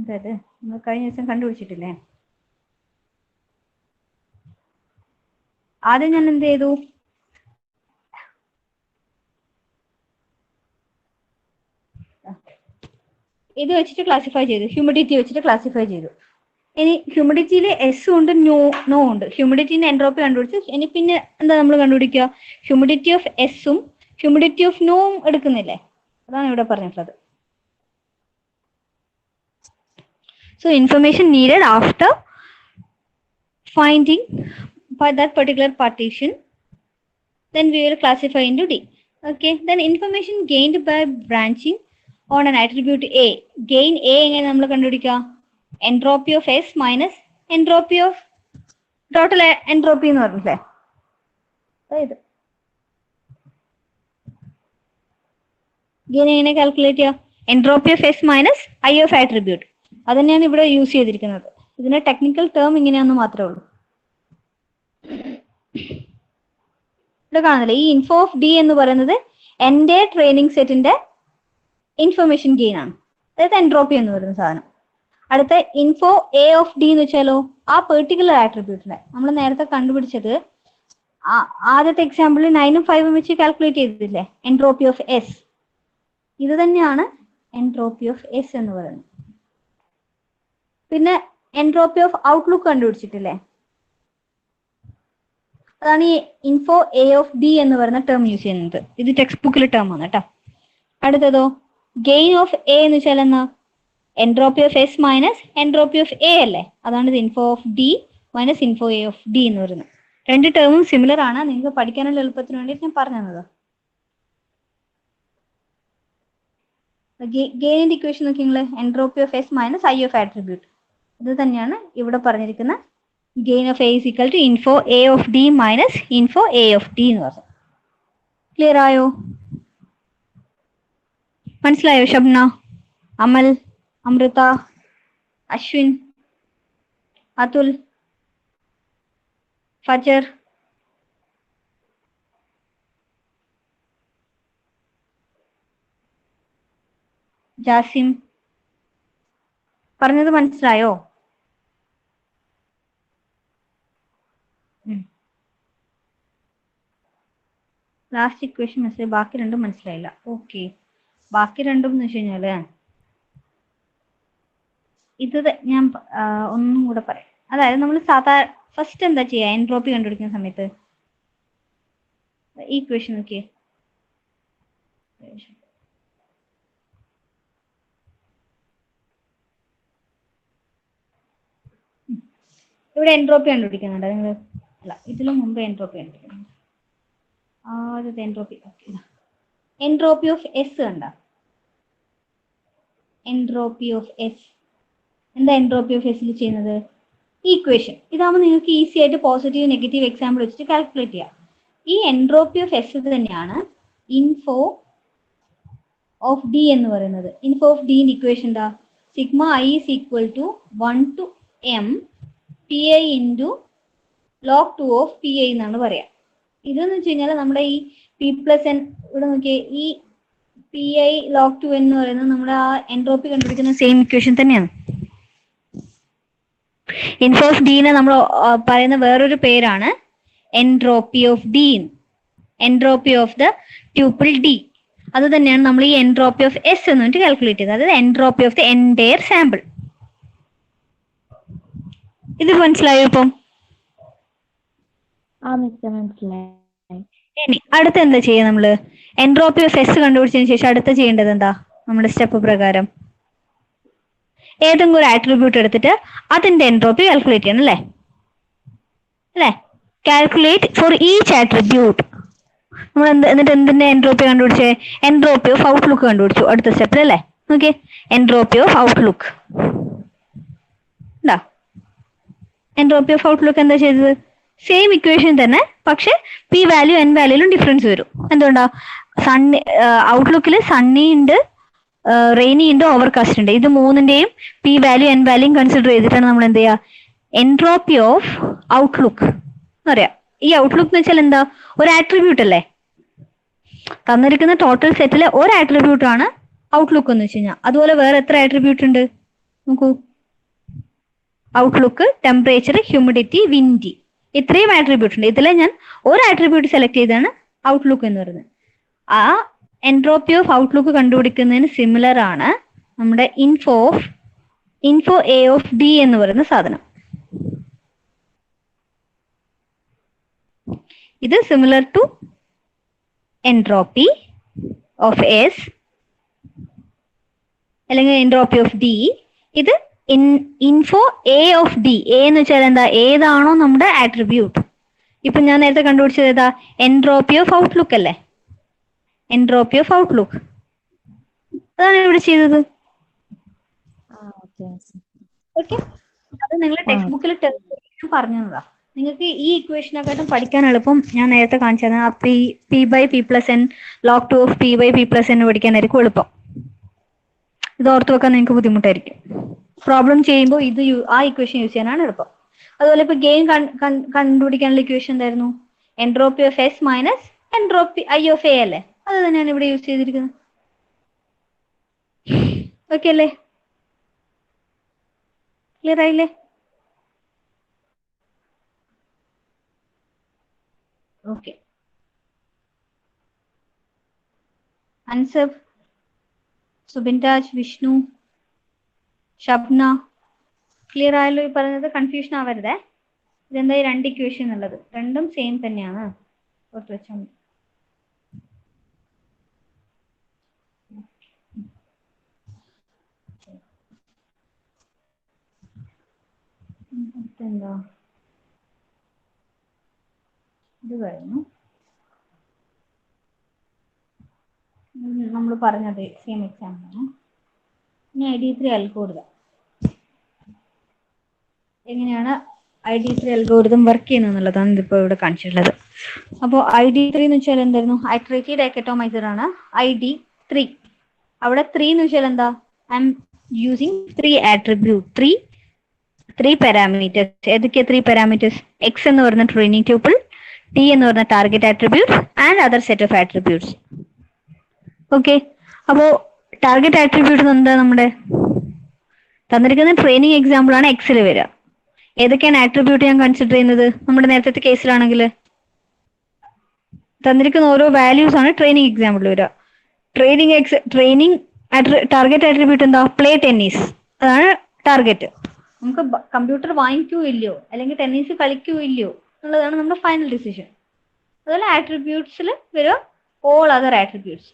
Speaker 1: അതായത് നമ്മൾ കഴിഞ്ഞ ദിവസം കണ്ടുപിടിച്ചിട്ടില്ലേ. ആദ്യം ഞാൻ എന്ത് ചെയ്തു, ഇത് വെച്ചിട്ട് ക്ലാസിഫൈ ചെയ്തു, ഹ്യൂമിഡിറ്റി വെച്ചിട്ട് ക്ലാസിഫൈ ചെയ്തു. ഇനി ഹ്യൂമിഡിറ്റിയിൽ എസ് ഉണ്ട്, നോ ഉണ്ട്. ഹ്യൂമിഡിറ്റിന്റെ എൻട്രോപ്പി കണ്ടുപിടിച്ചു. ഇനി പിന്നെ എന്താ നമ്മൾ കണ്ടുപിടിക്കുക, ഹ്യൂമിഡിറ്റി ഓഫ് എസും ഹ്യൂമിഡിറ്റി ഓഫ് നോവും എടുക്കുന്നില്ലേ, അതാണ് ഇവിടെ പറഞ്ഞിട്ടുള്ളത്. So information needed after finding by that particular partition, then we will classify into D. Okay, then information gained by branching on an attribute A. Gain A എങ്ങനെ നമ്മൾ കണ്ടുപിടിക്കുക, entropy of S minus entropy of total entropy എന്ന് പറഞ്ഞില്ലേ. അതായത് gain എങ്ങനെ calculate ചെയ്യുക, entropy of S minus I of attribute. അത് തന്നെയാണ് ഇവിടെ യൂസ് ചെയ്തിരിക്കുന്നത്. ഇതിന്റെ ടെക്നിക്കൽ ടേം ഇങ്ങനെയാണെന്ന് മാത്രമേ ഉള്ളൂ. ഇവിടെ കാണുന്നില്ല, ഈ ഇൻഫോ ഓഫ് ഡി എന്ന് പറയുന്നത് എന്റെ ട്രെയിനിങ് സെറ്റിന്റെ ഇൻഫർമേഷൻ ഗെയിൻ ആണ്, അതായത് എൻട്രോപ്പി എന്ന് പറയുന്ന സാധനം. അടുത്ത ഇൻഫോ എ ഓഫ് ഡി എന്ന് വെച്ചാലോ ആ പെർട്ടിക്കുലർ ആട്രിബ്യൂട്ടിനെ നമ്മൾ നേരത്തെ കണ്ടുപിടിച്ചത് ആദ്യത്തെ എക്സാമ്പിളിൽ 9ഉം 5ഉം വെച്ച് കാൽക്കുലേറ്റ് ചെയ്തിട്ടില്ലേ, എൻട്രോപ്പി ഓഫ് എസ്. ഇത് തന്നെയാണ് എൻട്രോപ്പി ഓഫ് എസ് എന്ന് പറയുന്നത്. പിന്നെ എൻട്രോപ്പി ഓഫ് ഔട്ട്ലുക്ക് കണ്ടുപിടിച്ചിട്ടില്ലേ, അതാണ് ഈ ഇൻഫോ എ ഓഫ് ഡി എന്ന് പറയുന്ന ടേം യൂസ് ചെയ്യുന്നത്. ഇത് ടെക്സ്റ്റ് ബുക്കിലെ ടേം ആണ് കേട്ടോ. അടുത്തതോ ഗെയിൻ ഓഫ് എ എന്ന് വെച്ചാൽ എന്നാ, entropy of S minus entropy of A അല്ലേ, അതാണ് ഇത് info of D minus info A of D എന്ന് പറയുന്നത്. രണ്ട് ടേമും സിമിലർ ആണ്, നിങ്ങൾക്ക് പഠിക്കാനുള്ള എളുപ്പത്തിന് വേണ്ടിയിട്ട് ഞാൻ പറഞ്ഞു തന്നത്. ഗെയിനിന്റെ ഇക്വേഷൻ നോക്കി നിങ്ങൾ, entropy of S minus I of attribute. ഇത് തന്നെയാണ് ഇവിടെ പറഞ്ഞിരിക്കുന്ന gain of A is equal to info A of D minus info A of D എന്ന് പറഞ്ഞു. ക്ലിയർ ആയോ? മനസ്സിലായോ? ഷബ്ന, അമൽ, അമൃത, അശ്വിൻ, അതുൽ, ഫജർ, ജാസിം, പറഞ്ഞത് മനസ്സിലായോ? ലാസ്റ്റ് ഇക്വേഷൻ മനസ്സിലായി, ബാക്കി രണ്ടും മനസ്സിലായില്ല. ഓക്കെ, ബാക്കി രണ്ടും എന്ന് വെച്ച് കഴിഞ്ഞാല് ഇത് ഞാൻ ഒന്നും കൂടെ പറയാം. അതായത് നമ്മൾ സാധാരണ ഫസ്റ്റ് എന്താ ചെയ്യുക, എൻട്രോപ്പി കണ്ടുപിടിക്കുന്ന സമയത്ത് ഈ ഇക്വേഷൻ നോക്കിയേ, ഇവിടെ എൻട്രോപ്പി കണ്ടുപിടിക്കുന്നുണ്ട് നിങ്ങൾ, അല്ല ഇതിലും മുമ്പ് എൻട്രോപ്പി കണ്ടുപിടിക്കുന്നുണ്ട്. ആദ്യത്തെ എൻട്രോപ്പി എൻട്രോപ്പി ഓഫ് എസ് കണ്ട, എൻട്രോപ്പി ഓഫ് എസ് എന്താ എൻട്രോപ്പി ഓഫ് എസിൽ ചെയ്യുന്നത്, ഈ ഇക്വേഷൻ ഇതാകുമ്പോൾ നിങ്ങൾക്ക് ഈസി ആയിട്ട് പോസിറ്റീവ് നെഗറ്റീവ് എക്സാമ്പിൾ വെച്ചിട്ട് കാൽക്കുലേറ്റ് ചെയ്യാം. ഈ എൻട്രോപ്പി ഓഫ് എസ് തന്നെയാണ് ഇൻഫോ ഓഫ് ഡി എന്ന് പറയുന്നത്. ഇൻഫോ ഓഫ് ഡിന്റെ ഇക്വേഷൻ എന്താ, sigma I is equal to 1 to m P I into log 2 of P I എന്നാണ് പറയാം. ഇതെന്ന് വെച്ച് കഴിഞ്ഞാൽ നമ്മുടെ ഈ പി പ്ലസ് എൻ, ഇവിടെ നോക്കിയേ ഈ പി ഐ log 2 എന്ന് പറയുന്നത് നമ്മുടെ ആ എൻട്രോപ്പി കണ്ടുപിടിക്കുന്ന സെയിം ഇക്വേഷൻ തന്നെയാണ്. ഇൻഫോ ഓഫ് ഡിനെ നമ്മൾ പറയുന്ന വേറൊരു പേരാണ് entropy of D. Entropy of the tuple D. അത് തന്നെയാണ് നമ്മൾ ഈ എൻട്രോപ്പി ഓഫ് എസ് എന്ന് പറഞ്ഞിട്ട് കാൽക്കുലേറ്റ് ചെയ്തത്. അതായത് entropy of the entire sample. ഇത് മനസ്സിലായോ ഇപ്പം? ഇനി അടുത്ത എന്താ ചെയ്യാ നമ്മള്? എൻട്രോപ്പി ഓഫ് എസ് കണ്ടുപിടിച്ചതിന് ശേഷം അടുത്ത ചെയ്യേണ്ടത് എന്താ? നമ്മുടെ സ്റ്റെപ്പ് പ്രകാരം ഏതെങ്കിലും ഒരു ആട്രിബ്യൂട്ട് എടുത്തിട്ട് അതിന്റെ എൻട്രോപ്പി കാൽക്കുലേറ്റ് ചെയ്യണം അല്ലേ? അല്ലേ? Calculate four each attribute. നമ്മൾ എന്നിട്ട് എന്തിന്റെ എൻട്രോപ്പി കണ്ടുപിടിച്ചേ? എൻട്രോപ്പി ഓഫ് ഔട്ട്ലുക്ക് കണ്ടുപിടിച്ചു അടുത്ത സ്റ്റെപ്പിൽ അല്ലേ? Okay, entropy of outlook. എന്താ എൻട്രോപ്പി ഓഫ് ഔട്ട്ലുക്ക് എന്താ ചെയ്തത്? സെയിം ഇക്വേഷൻ തന്നെ, പക്ഷെ പി വാല്യൂ എൻ വാല്യൂലും ഡിഫറൻസ് വരും. എന്തുകൊണ്ടാ? സണ്ണി ഔട്ട്ലുക്കിൽ സണ്ണി ഉണ്ട്, റെയിനി ഉണ്ട്, ഓവർകാസ്റ്റ് ഉണ്ട്. ഇത് മൂന്നിന്റെയും പി വാല്യൂ എൻ വാല്യൂയും കൺസിഡർ ചെയ്തിട്ടാണ് നമ്മൾ എന്ത് ചെയ്യുക? എൻട്രോപ്പി ഓഫ് ഔട്ട്ലുക്ക് എന്ന് പറയാം. ഈ ഔട്ട്ലുക്ക് എന്ന് വെച്ചാൽ എന്താ? ഒരു ആട്രിബ്യൂട്ട് അല്ലേ? തന്നിരിക്കുന്ന ടോട്ടൽ സെറ്റിലെ ഒരു ആട്രിബ്യൂട്ട് ആണ് ഔട്ട്ലുക്ക് എന്ന് വെച്ച് കഴിഞ്ഞാൽ. അതുപോലെ വേറെ എത്ര ആട്രിബ്യൂട്ട് ഉണ്ട് നോക്കൂ. ഔട്ട്ലുക്ക്, ടെമ്പറേച്ചർ, ഹ്യൂമിഡിറ്റി, വിൻഡി, ഇത്രയും ആട്രിബ്യൂട്ട് ഉണ്ട്. ഇതിലെ ഞാൻ ഒരു ആട്രിബ്യൂട്ട് സെലക്ട് ചെയ്താണ് ഔട്ട്ലുക്ക് എന്ന് പറയുന്നത്. ആ എൻട്രോപ്പി ഓഫ് ഔട്ട്ലുക്ക് കണ്ടുപിടിക്കുന്നതിന് സിമിലർ ആണ് നമ്മുടെ ഇൻഫോ എ ഓഫ് ഡി എന്ന് പറയുന്ന സാധനം. ഇത് similar to entropy of S അല്ലെങ്കിൽ എൻട്രോപ്പി ഓഫ് ഡി. ഇത് info A of D. A എന്ന് വെച്ചാൽ എന്താ? ഏതാണോ നമ്മുടെ ആട്രിബ്യൂട്ട്. ഇപ്പൊ ഞാൻ നേരത്തെ കണ്ടുപിടിച്ചത് ഏതാ? എൻട്രോപ്പി ഓഫ് ഔട്ട്ലുക്ക് അല്ലേ? എൻട്രോപ്പി ഓഫ് ഔട്ട്ലുക്ക് അതാണ് ഇവിടെ ചെയ്തത്. ഓക്കെ, അത് നിങ്ങൾ ടെക്സ്റ്റ് ബുക്കിൽ പറഞ്ഞതാ. നിങ്ങൾക്ക് ഈ ഇക്വേഷനെക്കാട്ടും പഠിക്കാൻ എളുപ്പം ഞാൻ നേരത്തെ കാണിച്ചത് P by P plus N log two of P by P plus N പഠിക്കാനായിരിക്കും എളുപ്പം. ഇത് ഓർത്ത് വെക്കാൻ നിങ്ങൾക്ക് ബുദ്ധിമുട്ടായിരിക്കും. പ്രോബ്ലം ചെയ്യുമ്പോൾ ആ ഇക്വേഷൻ യൂസ് ചെയ്യാനാണ് എളുപ്പം. അതുപോലെ ഇപ്പൊ ഗെയിൻ കണ്ടുപിടിക്കാനുള്ള ഇക്വേഷൻ എന്തായിരുന്നു? Entropy of S minus entropy I of A അല്ലേ? അത് തന്നെയാണ് ഇവിടെ യൂസ് ചെയ്തിരിക്കുന്നത്. ഓക്കെ അല്ലേ? ക്ലിയർ ആയില്ലേ? ഓക്കെ, അൻസബ്, സുബിൻ രാജ്, വിഷ്ണു, ഷബ്ന, ക്ലിയർ ആയല്ലോ? ഈ പറഞ്ഞത് കൺഫ്യൂഷൻ ആവരുതേ. ഇതെന്താ ഈ രണ്ട് ഇക്വേഷൻ ഉള്ളത്? രണ്ടും സെയിം തന്നെയാണ്. ഓർത്ത് വെച്ചാൽ മതി. എന്താ ഇത് കഴിഞ്ഞു. നമ്മൾ പറഞ്ഞത് സെയിം എക്സാമ്പിൾ ആണ്. ഇനി ID3 അൽഗോരിതം. എങ്ങനെയാണ് ID3 അൽഗോരിതം വർക്ക് ചെയ്യുന്നത് എന്നുള്ളതാണ് ഇതിപ്പോൾ ഇവിടെ കാണിച്ചിട്ടുള്ളത്. അപ്പോൾ ID3 എന്ന് വെച്ചാൽ എന്തായിരുന്നു? ഐട്രേറ്റീവ് ഡയക്കറ്റോമൈസർ ആണ് ID3. അവിടെ 3 എന്ന് വെച്ചാൽ എന്താ? I M using 3 attribute, three parameters. ഏതൊക്കെയാ 3 പാരാമീറ്റേഴ്സ്? എക്സ് എന്ന് പറയുന്ന ട്രെയിനിങ് ട്യൂപ്പിൾ, ടി എന്ന് പറയുന്ന target attribute and other set of attributes. Okay, അപ്പോ ടാർഗറ്റ് ആട്രിബ്യൂട്ട് എന്താ? നമ്മുടെ തന്നിരിക്കുന്ന ട്രെയിനിങ് എക്സാമ്പിൾ ആണ് എക്സിൽ വരിക. ഏതൊക്കെയാണ് ആട്രിബ്യൂട്ട് ഞാൻ കൺസിഡർ ചെയ്യുന്നത്? നമ്മുടെ നേരത്തെ കേസിലാണെങ്കിൽ തന്നിരിക്കുന്ന ഓരോ വാല്യൂസ് ആണ് ട്രെയിനിങ് എക്സാമ്പിൾ വരിക. ട്രെയിനിങ് ടാർഗറ്റ് ആട്രിബ്യൂട്ട് എന്താ? പ്ലേ ടെന്നീസ്, അതാണ് ടാർഗറ്റ്. നമുക്ക് കമ്പ്യൂട്ടർ വാങ്ങിക്കൂ ഇല്ലയോ അല്ലെങ്കിൽ ടെന്നീസ് കളിക്കൂ ഇല്ലയോ എന്നുള്ളതാണ് നമ്മുടെ ഫൈനൽ ഡിസിഷൻ. അതുപോലെ ആട്രിബ്യൂട്ട്സിൽ വരിക ഓൾ അതർ ആട്രിബ്യൂട്ട്സ്.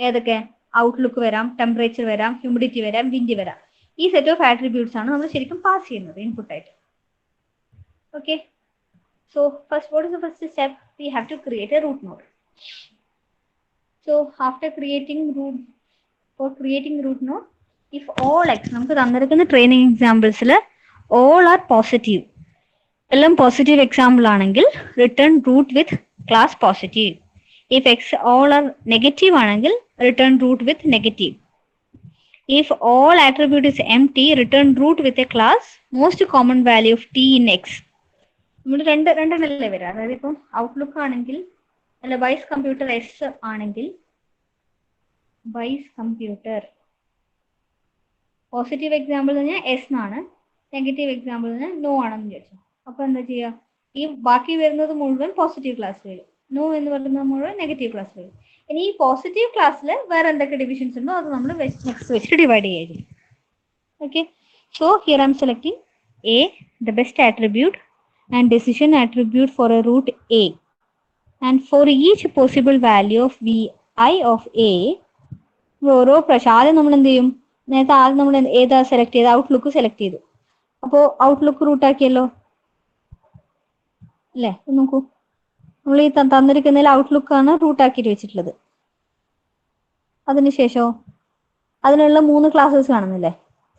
Speaker 1: ഏതൊക്കെ? ഔട്ട്ലുക്ക് വരാം, ടെമ്പറേച്ചർ വരാം, ഹ്യൂമിഡിറ്റി വരാം, വിൻഡ് വരാം. ഈ സെറ്റ് ഓഫ് ആട്രിബ്യൂട്ട്സ് ആണ് നമ്മൾ ശരിക്കും പാസ് ചെയ്യുന്നത് ഇൻപുട്ട് ആയിട്ട്. Okay, so what is the first step? We have to create a root node. So after creating root node, if all x, നമുക്ക് തന്നിരിക്കുന്ന ട്രെയിനിങ് എക്സാമ്പിൾസിൽ all are positive, എല്ലാം positive example ആണെങ്കിൽ return root with class positive. If x all are negative ആണെങ്കിൽ return root with negative. If all attribute is empty, return root with a class most common value of t in x. നമ്മൾ രണ്ടെണ്ണല്ലേ വരാം. അതായത് ഇപ്പം outlook ആണെങ്കിൽ അല്ല vice computer S ആണെങ്കിൽ vice computer positive example പറഞ്ഞാൽ S എന്നാണ്. നെഗറ്റീവ് എക്സാമ്പിളിന് നോ ആണെന്ന് വിചാരിച്ചു. അപ്പൊ എന്താ ചെയ്യുക? ഈ ബാക്കി വരുന്നത് മുഴുവൻ പോസിറ്റീവ് ക്ലാസ്സിൽ വരും, നോ എന്ന് പറയുന്നത് മുഴുവൻ നെഗറ്റീവ് ക്ലാസ്സിൽ വരും. ഇനി ഈ പോസിറ്റീവ് ക്ലാസ്സിൽ വേറെ എന്തൊക്കെ ഡിവിഷൻസ് ഉണ്ടോ അത് നമ്മൾ നെക്സ്റ്റ് വെച്ചിട്ട് ഡിവൈഡ് ചെയ്യുക. Okay, so here I'm selecting A, the best attribute and decision attribute for a root A, and for each possible value of vi of A, ഓരോ പ്രാവശ്യം ആദ്യം നമ്മൾ എന്ത് ചെയ്യും? നേരത്തെ ആദ്യം നമ്മൾ ഏതാ സെലക്ട് ചെയ്ത്? ഔട്ട്ലുക്ക് സെലക്ട് ചെയ്തു. അപ്പോ ഔട്ട്ലുക്ക് റൂട്ട് ആക്കിയല്ലോ അല്ലേ? നോക്കൂ, നമ്മൾ ഈ തന്നിരിക്കുന്നതിൽ ഔട്ട്ലുക്ക് ആണ് റൂട്ട് ആക്കിയിട്ട് വെച്ചിട്ടുള്ളത്. അതിനുശേഷമോ അതിനുള്ള 3 ക്ലാസ്സസ് കാണുന്നില്ലേ?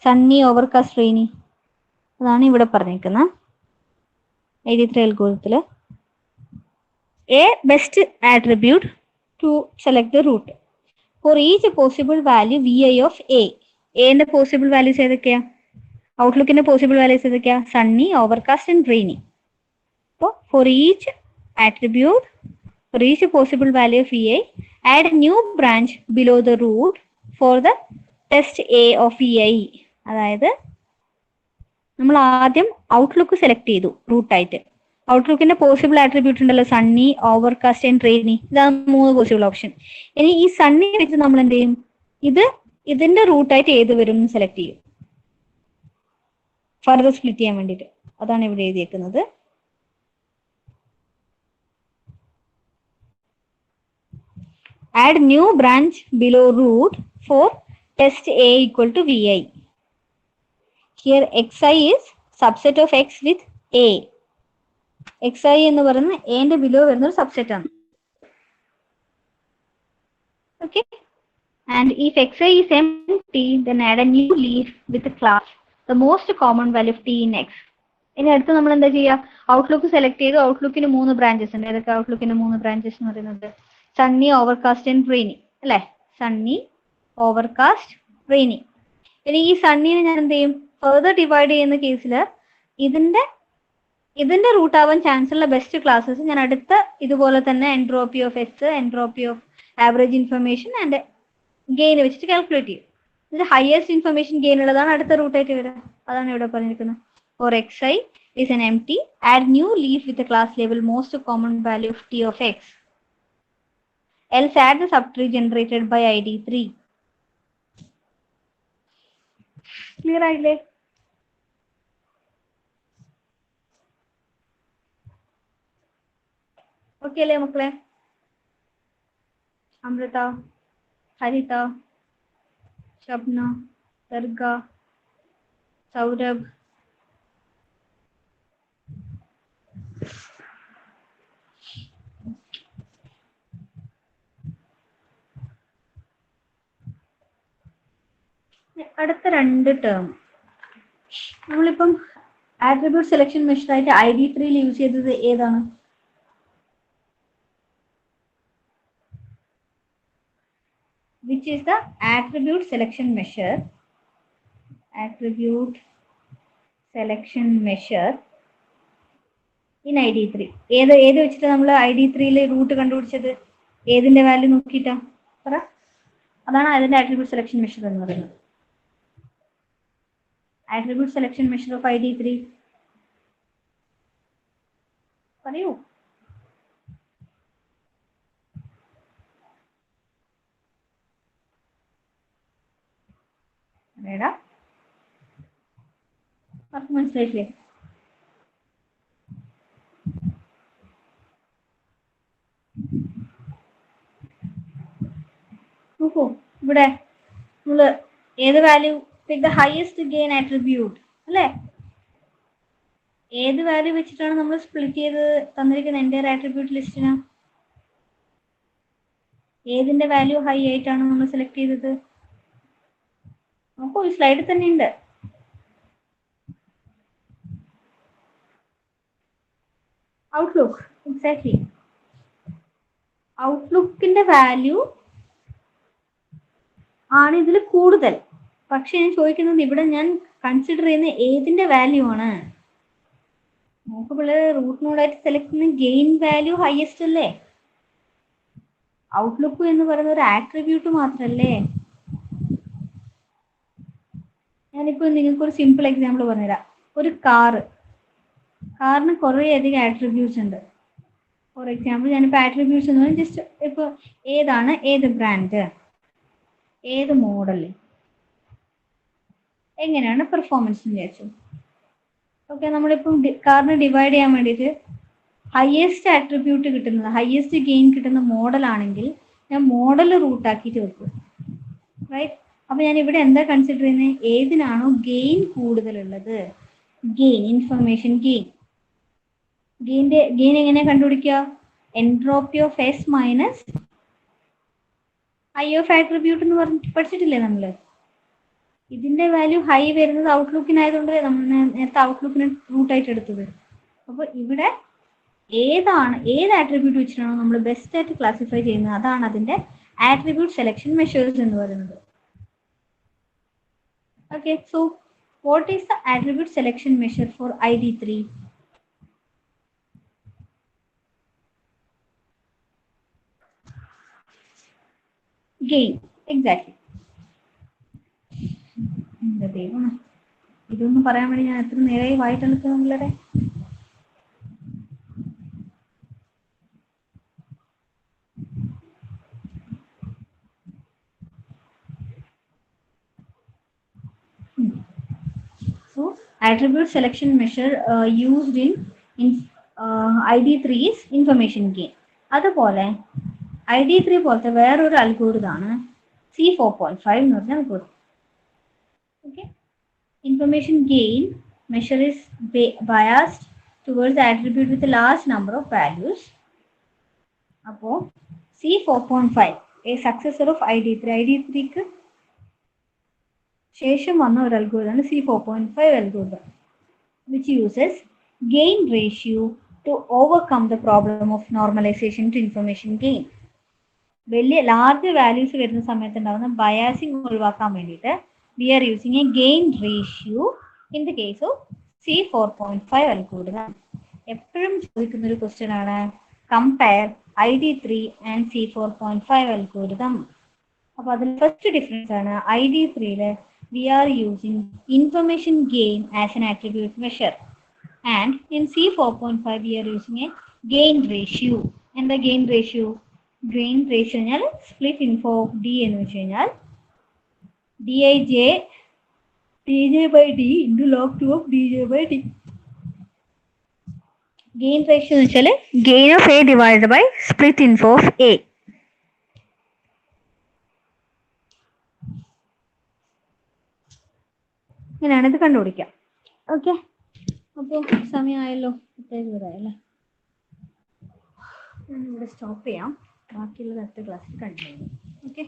Speaker 1: Sunny, overcast, rainy. അതാണ് ഇവിടെ പറഞ്ഞിരിക്കുന്നത് 83 അൽഗോരിതത്തിൽ. A best attribute to select the root for each possible value V I of A. എന്റെ പോസിബിൾ വാല്യൂസ് ഏതൊക്കെയാ? ഔട്ട്ലുക്കിന്റെ പോസിബിൾ വാല്യൂസ് ഏതൊക്കെയാ? Sunny, overcast and rainy. അപ്പോൾ for each attribute, for each possible value of V I, add new branch below the root for the test A of V I. അതായത് നമ്മൾ ആദ്യം outlook select ചെയ്തു റൂട്ടായിട്ട്. ഔട്ട്ലുക്കിന്റെ possible attribute ഉണ്ടല്ലോ, Sunny, overcast and rainy. ഇതാണ് 3 possible option. ഇനി ഈ സണ്ണി വെച്ച് നമ്മൾ എന്ത് ചെയ്യും? ഇതിന്റെ റൂട്ടായിട്ട് ഏത് വരും സെലക്ട് ചെയ്യും, ഫർദർ സ്പ്ലിറ്റ് ചെയ്യാൻ വേണ്ടിയിട്ട്. അതാണ് ഇവിടെ എഴുതിയേക്കുന്നത്. Add new branch below root for test A equal to V I. Here xi is subset of x with a. xi എന്ന് പറയുന്നത് എന്റെ ബിലോ വരുന്ന ഒരു സബ്സെറ്റ് ആണ്. Okay, and if xi is empty, then add a new leaf with a class the most common value of t in x. ഇനി അടുത്ത് നമ്മൾ എന്താ ചെയ്യുക? ഔട്ട്ലുക്ക് സെലക്ട് ചെയ്തു. ഔട്ട്ലുക്കിന് 3 ബ്രാഞ്ചസ് ഉണ്ട്. ഏതൊക്കെ ഔട്ട്ലുക്കിന്റെ 3 ബ്രാഞ്ചസ് എന്ന് പറയുന്നത്? സണ്ണി, ഓവർകാസ്റ്റ് ആൻഡ് റെയിനി അല്ലെ? Sunny, overcast, rainy. ഇനി ഈ സണ്ണിനെ ഞാൻ എന്ത് ചെയ്യും? ഫർദർ ഡിവൈഡ് ചെയ്യുന്ന കേസിൽ ഇതിന്റെ റൂട്ട് ആവാൻ ചാൻസ് ഉള്ള ബെസ്റ്റ് ക്ലാസ്സസ് ഞാൻ അടുത്ത ഇതുപോലെ തന്നെ entropy of X, entropy of average information and gain വെച്ചിട്ട് കാൽക്കുലേറ്റ് ചെയ്യും. ഇതിൽ ഹയസ്റ്റ് ഇൻഫർമേഷൻ ഗെയിൻ ഉള്ളതാണ് അടുത്ത റൂട്ടായിട്ട് വരിക. അതാണ് ഇവിടെ പറഞ്ഞിരിക്കുന്നത്. For xi is an empty, add new leaf with the class label most common value of t of x. Else add the subtree generated by id3. Clear ആയില്ലേ? Okay അല്ലേ മക്കളെ? അമൃത, ഹരിത, ഷബ്ന, ദർഗ, സൗരഭ്, അടുത്ത 2 ടേം നമ്മളിപ്പം ആട്രിബ്യൂട്ട് സെലക്ഷൻ മെഷർ ആയിട്ട് ID3 use ചെയ്തത് ഏതാണ്? Which is the attribute selection measure? Attribute selection measure in ID3. ഏത് വെച്ചിട്ട് നമ്മൾ ID3 റൂട്ട് കണ്ടുപിടിച്ചത്? ഏതിന്റെ വാല്യൂ നോക്കിയിട്ടാ പറ? അതാണ് അതിന്റെ ആട്രിബ്യൂട്ട് സെലക്ഷൻ മെഷർ എന്ന് പറയുന്നത്. Attribute selection measure of ID3 പറയൂ. എടാ ആർക്കും മനസ്സിലായില്ലേ? നോക്കൂ, ഇവിടെ നമ്മള് ഏത് value? Pick the highest gain attribute അല്ലേ? ഏത് വാല്യൂ വെച്ചിട്ടാണ് നമ്മൾ സ്പ്ലിറ്റ് ചെയ്ത് തന്നിരിക്കുന്ന എൻ്റയർ ആട്രിബ്യൂട്ട് ലിസ്റ്റിന്? ഏതിന്റെ വാല്യൂ ഹൈ ആയിട്ടാണ് നമ്മൾ സെലക്ട് ചെയ്തത്? നോക്കൂ, ഈ സ്ലൈഡിൽ തന്നെ ഉണ്ട്. Outlook, exactly. ഔട്ട്ലുക്കിന്റെ വാല്യൂ ആണ് ഇതിൽ കൂടുതൽ. പക്ഷെ ഞാൻ ചോദിക്കുന്നത് ഇവിടെ ഞാൻ കൺസിഡർ ചെയ്യുന്ന ഏതിന്റെ വാല്യൂ ആണ്? നമുക്ക് പിള്ളേർ റൂട്ട് നോഡായിട്ട് സെലക്ട് ചെയ്യുന്ന ഗെയിൻ വാല്യൂ ഹയസ്റ്റ് അല്ലേ? ഔട്ട്ലുക്ക് എന്ന് പറയുന്ന ഒരു ആട്രിബ്യൂട്ട് മാത്രല്ലേ? ഞാനിപ്പോ നിങ്ങൾക്ക് ഒരു സിമ്പിൾ എക്സാമ്പിൾ പറഞ്ഞുതരാം. ഒരു കാറിന് കുറേയധികം ആട്രിബ്യൂട്ട്സ് ഉണ്ട്. ഫോർ എക്സാമ്പിൾ ഞാനിപ്പോൾ ആട്രിബ്യൂട്ട്സ് എന്ന് പറഞ്ഞാൽ ജസ്റ്റ് ഇപ്പോൾ ഏത് ബ്രാൻഡ്, ഏത് മോഡൽ, എങ്ങനെയാണ് പെർഫോമൻസ് എന്ന് വിചാരിച്ചു. ഓക്കെ, നമ്മളിപ്പം കാറിന് ഡിവൈഡ് ചെയ്യാൻ വേണ്ടിയിട്ട് ഹയസ്റ്റ് ആട്രിബ്യൂട്ട് കിട്ടുന്നത്, ഹയസ്റ്റ് ഗെയിൻ കിട്ടുന്ന മോഡലാണെങ്കിൽ ഞാൻ മോഡൽ റൂട്ടാക്കിയിട്ട് വെക്കും. റൈറ്റ്? അപ്പൊ ഞാൻ ഇവിടെ എന്താ കൺസിഡർ ചെയ്യുന്നത്? ഏതിനാണോ ഗെയിൻ കൂടുതലുള്ളത്, ഇൻഫർമേഷൻ ഗെയിൻ എങ്ങനെയാ കണ്ടുപിടിക്കുക? Entropy of S minus I of attribute എന്ന് പറഞ്ഞിട്ട് പഠിച്ചിട്ടില്ലേ നമ്മള്? ഇതിന്റെ വാല്യൂ ഹൈ വരുന്നത് ഔട്ട്ലുക്കിനായതുകൊണ്ട് നമ്മൾ നേരത്തെ ഔട്ട്ലുക്കിന് റൂട്ടായിട്ട് എടുത്തത്. അപ്പൊ ഇവിടെ ഏത് ആട്രിബ്യൂട്ട് വെച്ചിട്ടാണോ നമ്മൾ ബെസ്റ്റ് ആയിട്ട് ക്ലാസിഫൈ ചെയ്യുന്നത്, അതാണ് അതിന്റെ ആട്രിബ്യൂട്ട് സെലക്ഷൻ മെഷേഴ്സ് എന്ന് പറയുന്നത്. Okay, so what is the attribute selection measure for ID3? Gain. Exactly. എന്താ ദൈവം, ഇതൊന്നും പറയാൻ വേണ്ടി ഞാൻ എത്ര നേരമായി വായിട്ടെടുക്കുന്നത് നിങ്ങളെ. So attribute selection measure used in ID3 is information gain. അതുപോലെ ID3 പോലത്തെ വേറൊരു അൽഗോരിതാണ് C4.5 എന്ന് പറഞ്ഞ algorithm. Okay, information gain measure is biased towards the attribute with a large number of values. അപ്പോൾ C4.5 a successor of ID3 ശേഷം വന്ന ഒരു അൽഗോരിതമാണ് C4.5 algorithm, which uses gain ratio to overcome the problem of normalization to information gain. വലിയ large values വരുന്ന സമയത്ത് ഉണ്ടാകുന്ന biasing ഒഴിവാക്കാൻ വേണ്ടിയിട്ട് we are using a gain ratio in the case of C4.5 algorithm. എപ്പോഴും ചോദിക്കുന്ന ഒരു ക്വസ്റ്റ്യൻ ആണ്, compare ID3 and C4.5 algorithm. അപ്പോൾ അതിൽ ഫസ്റ്റ് ഡിഫറൻസ് ആണ് ID3 we are using information gain as an attribute measure, and in C4.5 we are using a gain ratio. And the gain ratio എന്നാൽ split info of D എന്ന് വെച്ച് കഴിഞ്ഞാൽ dj by D into log 2 of dj by D. Gain ratio എന്ന് വെച്ചാൽ gain of A divided by split info of A. ഇങ്ങനെയാണ് ഇത് കണ്ടുപിടിക്കാം. Okay, അപ്പോൾ സമയമായല്ലോ, അല്ലേ? ഇവിടെ സ്റ്റോപ്പ് ചെയ്യാം, ബാക്കിയുള്ളത് അടുത്ത ക്ലാസ്സിൽ കണ്ടിന്യൂ ചെയ്യാം. ഓക്കെ,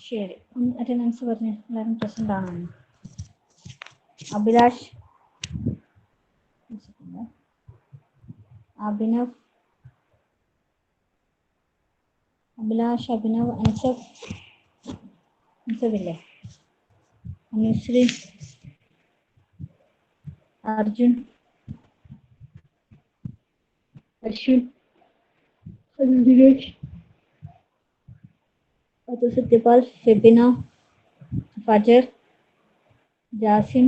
Speaker 1: ശരി. അറ്റൻഡൻസ് പറഞ്ഞ് എല്ലാവരും പ്രസന്റ് ആണോ? അഭിലാഷ്, അഭിനവ്, അൻസബില്ലേ, അനുശ്രീ, അർജുൻ, അശ്വിൻ, ദിനേഷ്, സത്യപാൽ, ഫെബിന, ഫജർ, ജാസിം,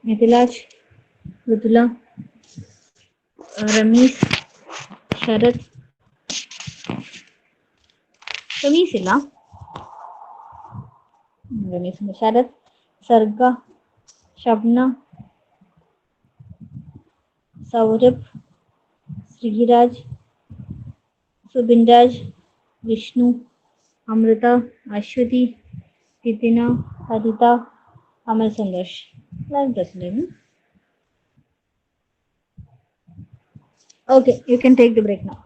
Speaker 1: മിഥിലാജ്, ഋതുല, റമീസ്, ശരത്, റമീസില്ല, ശരത്, സർഗ, ഷബ്ന, സൗരഭ്, ശ്രീരാജ്, സുബിൻരാജ്, വിഷ്ണു, അമൃത, അശ്വതി, വിപിന, ഹരിത, അമൽ സന്തോഷ്. എല്ലാവരും പ്രസന്റ് ആയിരുന്നു. Okay, you can take the break now.